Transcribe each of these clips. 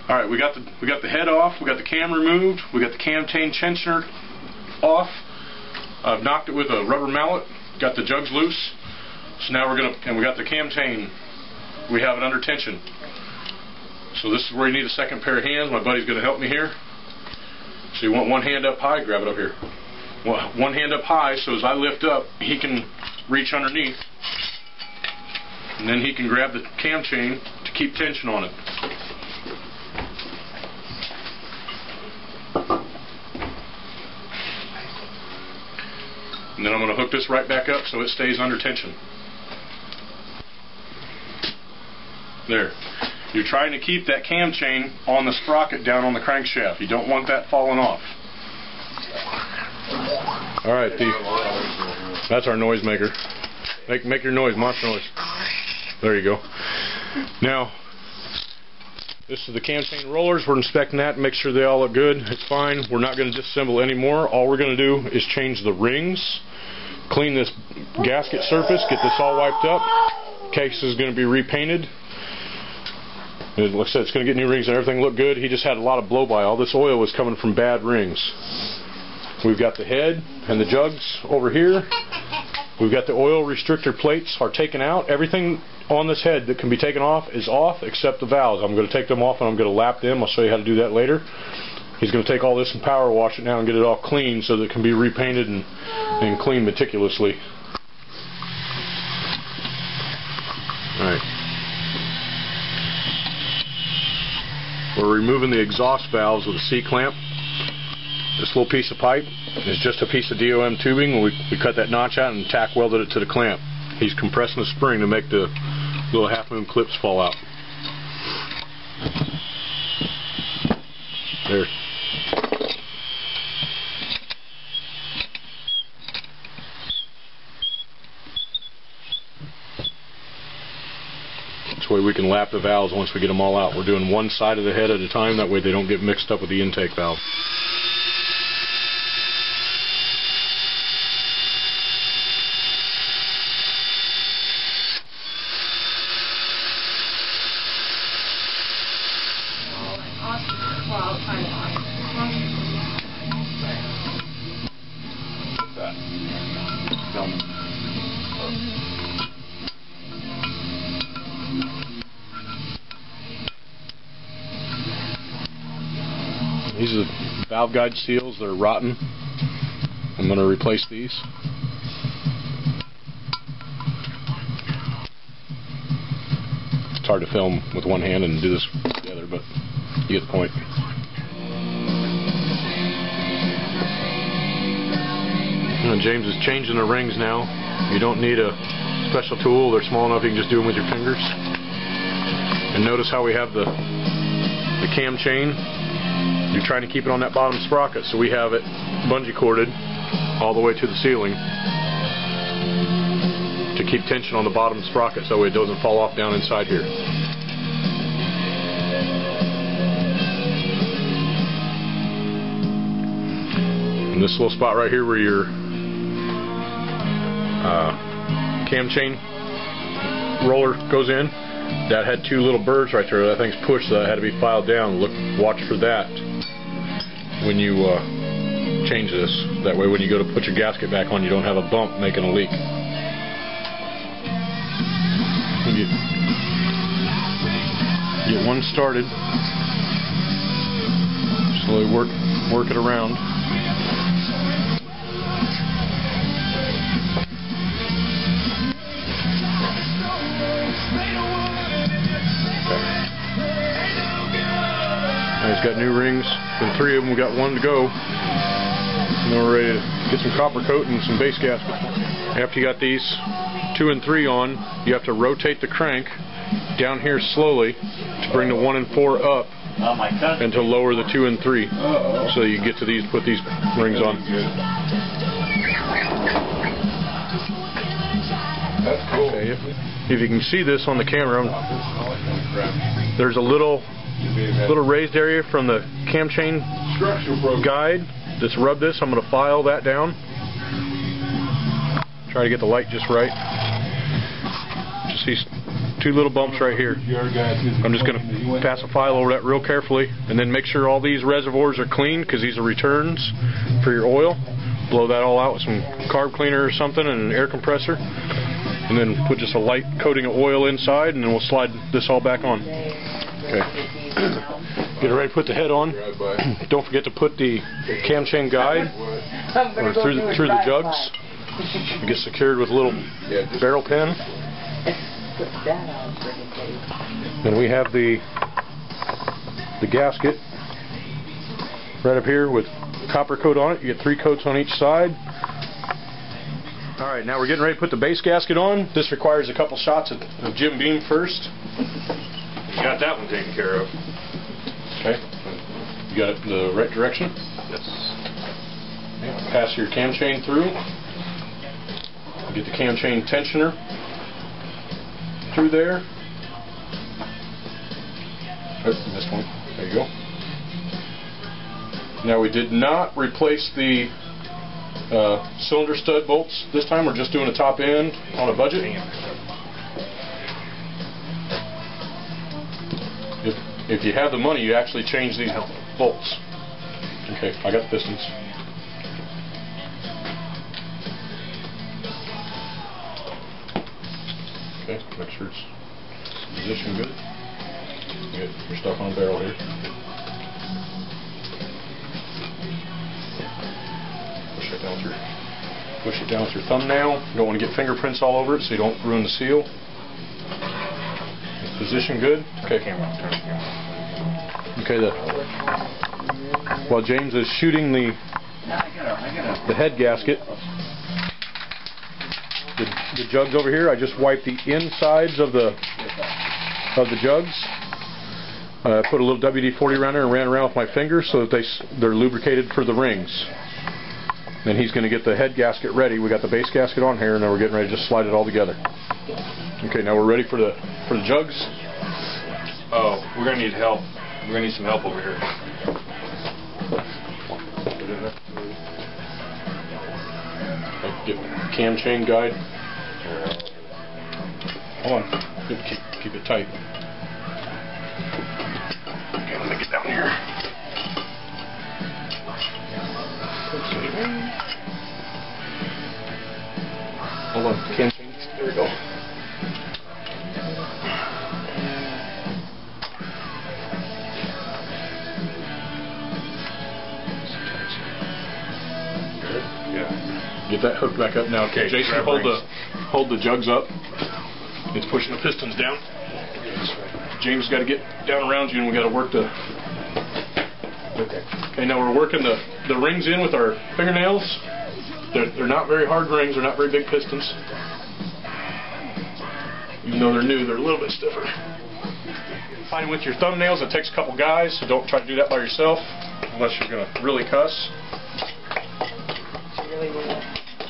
All right, we got the head off, we got the cam removed, we got the cam chain tensioner off. I've knocked it with a rubber mallet, got the jugs loose. So now and we got the cam chain, we have it under tension. So this is where you need a second pair of hands. My buddy's going to help me here. So you want one hand up high, grab it up here. Well, one hand up high, so as I lift up, he can reach underneath. And then he can grab the cam chain to keep tension on it. And then I'm going to hook this right back up so it stays under tension. There. You're trying to keep that cam chain on the sprocket down on the crankshaft. You don't want that falling off. Alright, that's our noise maker. Make your noise, monster noise. There you go. Now, this is the cam chain rollers. We're inspecting that and make sure they all look good. It's fine. We're not going to disassemble anymore. All we're going to do is change the rings, clean this gasket surface, get this all wiped up. Case is going to be repainted. Like I said, it's going to get new rings and everything look good. He just had a lot of blow-by. All this oil was coming from bad rings. We've got the head and the jugs over here. We've got the oil restrictor plates are taken out. Everything on this head that can be taken off is off except the valves. I'm going to take them off and I'm going to lap them. I'll show you how to do that later. He's going to take all this and power wash it now and get it all clean so that it can be repainted and cleaned meticulously. Alright. We're removing the exhaust valves with a C-clamp. This little piece of pipe is just a piece of DOM tubing. We cut that notch out and tack welded it to the clamp. He's compressing the spring to make the little half-moon clips fall out. There. This way we can lap the valves once we get them all out. We're doing one side of the head at a time, that way they don't get mixed up with the intake valve. These are the valve guide seals. They're rotten. I'm going to replace these. It's hard to film with one hand and do this with the other, but you get the point. James is changing the rings now. You don't need a special tool. They're small enough you can just do them with your fingers. And notice how we have the cam chain. You're trying to keep it on that bottom sprocket, so we have it bungee corded all the way to the ceiling to keep tension on the bottom sprocket so it doesn't fall off down inside here. And this little spot right here where your cam chain roller goes in, that had two little burrs right there. That thing's pushed, so that had to be filed down. Watch for that when you change this. That way when you go to put your gasket back on, you don't have a bump making a leak. Get one started. Slowly work it around. He's got new rings, and 3 of them, we got 1 to go. And then we're ready to get some copper coat and some base gasket. After you got these 2 and 3 on, you have to rotate the crank down here slowly to bring the 1 and 4 up and to lower the 2 and 3. So you get to these, put these rings on. That's cool. Okay, if you can see this on the camera, there's a little raised area from the cam chain guide that's rubbed this. I'm going to file that down. Try to get the light just right. Just see two little bumps right here. I'm just going to pass a file over that real carefully, and then make sure all these reservoirs are clean, because these are returns for your oil. Blow that all out with some carb cleaner or something and an air compressor, and then put just a light coating of oil inside, and then we'll slide this all back on. Okay. Get ready to put the head on. Don't forget to put the cam chain guide or through the jugs. It gets secured with a little barrel pin. Then we have the gasket right up here with copper coat on it. You get 3 coats on each side. Alright, now we're getting ready to put the base gasket on. This requires a couple shots of Jim Beam first. You got that one taken care of. Okay. You got it in the right direction? Yes. Okay. Pass your cam chain through. Get the cam chain tensioner through there. Oh, missed one. There you go. Now we did not replace the cylinder stud bolts this time. We're just doing a top end on a budget. If you have the money, you actually change these bolts. Okay, I got the pistons. Okay, make sure it's positioned good. You get your stuff on the barrel here. Push it down with your thumbnail. You don't want to get fingerprints all over it, so you don't ruin the seal. Position good. Okay. Okay. While James is shooting the head gasket, the jugs over here, I just wipe the insides of the jugs. I put a little WD-40 around there and ran around with my fingers so that they're lubricated for the rings. Then he's going to get the head gasket ready. We got the base gasket on here, and now we're getting ready to just slide it all together. Okay, now we're ready for the jugs. Oh, we're going to need help. We're going to need some help over here. Get cam chain guide. Hold on. Keep it tight. Okay, let me get down here. Hold on, cam chain. There we go. Get that hooked back up now. Okay, Jason, hold the jugs up. It's pushing the pistons down. James got to get down around you, and we got to work the. Okay, now we're working the rings in with our fingernails. They're not very hard rings. They're not very big pistons. Even though they're new, they're a little bit stiffer. Fine with your thumbnails. It takes a couple guys, so don't try to do that by yourself unless you're going to really cuss.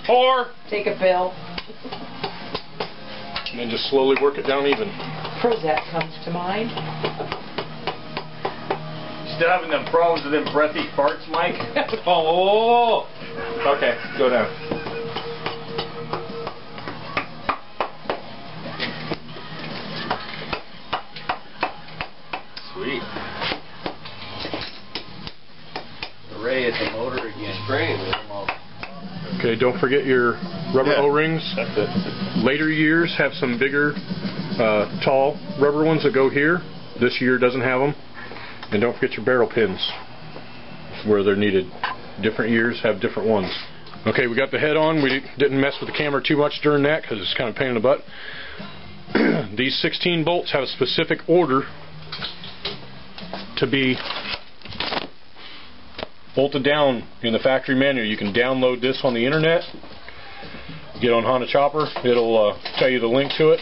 Or take a pill. And then just slowly work it down even. Prozac comes to mind. Still having them problems with them breathy farts, Mike? Oh, okay, go down. Sweet. Ray at the motor again. Spraying with them all. Okay, don't forget your rubber O-rings. That's it. Later years have some bigger, tall rubber ones that go here. This year doesn't have them. And don't forget your barrel pins where they're needed. Different years have different ones. Okay, we got the head on. We didn't mess with the camera too much during that because it's kind of a pain in the butt. These 16 bolts have a specific order to be bolted down in the factory manual. You can download this on the internet. Get on Honda Chopper. It'll tell you the link to it.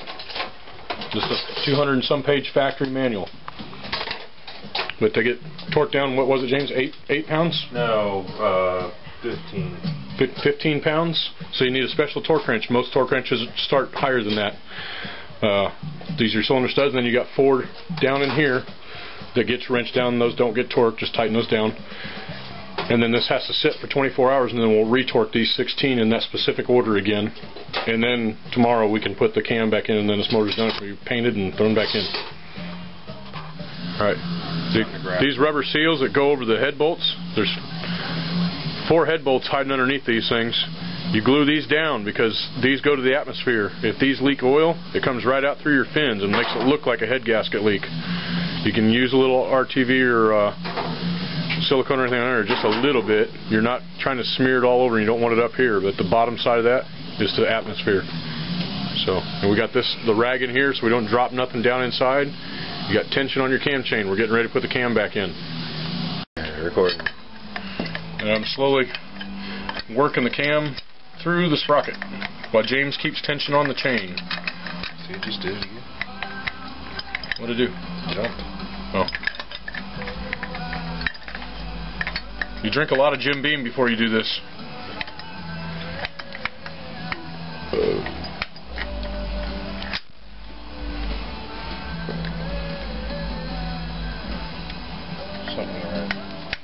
Just a 200 and some page factory manual. But to get torqued down, what was it, James? 8 pounds? No, 15. 15 pounds? So you need a special torque wrench. Most torque wrenches start higher than that. These are cylinder studs, and then you got 4 down in here that gets wrenched down. Those don't get torqued. Just tighten those down. And then this has to sit for 24 hours, and then we'll retorque these 16 in that specific order again. And then tomorrow we can put the cam back in, and then this motor's done for you, painted and thrown back in. Alright. These rubber seals that go over the head bolts, there's 4 head bolts hiding underneath these things. You glue these down because these go to the atmosphere. If these leak oil, it comes right out through your fins and makes it look like a head gasket leak. You can use a little RTV or silicone or anything on there, just a little bit. You're not trying to smear it all over, and you don't want it up here, but the bottom side of that is to the atmosphere. So, and we got the rag in here so we don't drop nothing down inside. You got tension on your cam chain. We're getting ready to put the cam back in. Recording. And I'm slowly working the cam through the sprocket while James keeps tension on the chain. See, it just did it again. What'd it do? Jumped. Oh. You drink a lot of Jim Beam before you do this. Something alright.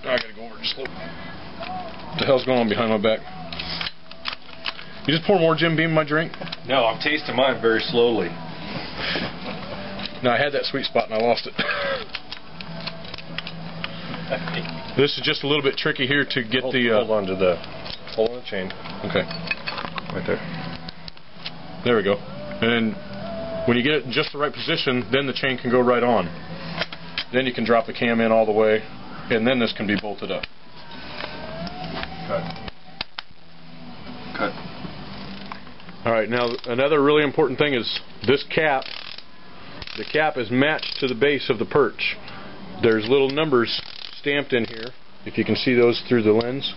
I gotta go over just a little. What the hell's going on behind my back? You just pour more Jim Beam in my drink? No, I'm tasting mine very slowly. No, I had that sweet spot and I lost it. This is just a little bit tricky here to get hold on to the chain. Okay. Right there. There we go. And then when you get it in just the right position, then the chain can go right on. Then you can drop the cam in all the way, and then this can be bolted up. Cut. Cut. Alright, now another really important thing is this cap. The cap is matched to the base of the perch. There's little numbers stamped in here, if you can see those through the lens.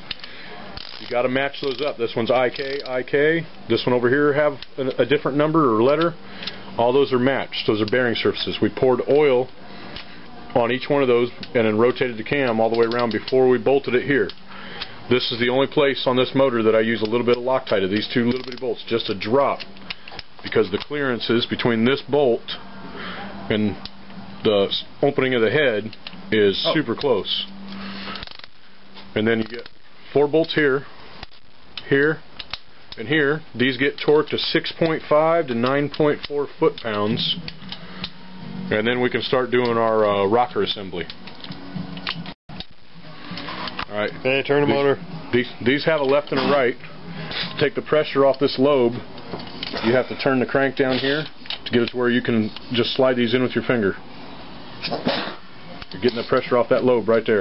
You got to match those up. This one's IK, IK. This one over here have a different number or letter. All those are matched. Those are bearing surfaces. We poured oil on each one of those and then rotated the cam all the way around before we bolted it here. This is the only place on this motor that I use a little bit of Loctite of these 2 little bitty bolts, just a drop, because the clearances between this bolt and the opening of the head is super close. And then you get 4 bolts here, here, and here. These get torqued to 6.5 to 9.4 foot-pounds, and then we can start doing our rocker assembly. Alright. Hey, turn the motor. These have a left and a right. To take the pressure off this lobe, you have to turn the crank down here to get it to where you can just slide these in with your finger. You're getting the pressure off that lobe right there.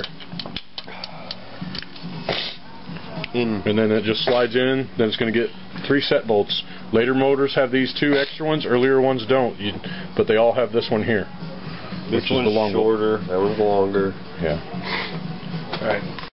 And then it just slides in. Then it's going to get 3 set bolts. Later motors have these 2 extra ones. Earlier ones don't. But they all have this one here. This one's shorter. That one's longer. Yeah. Alright.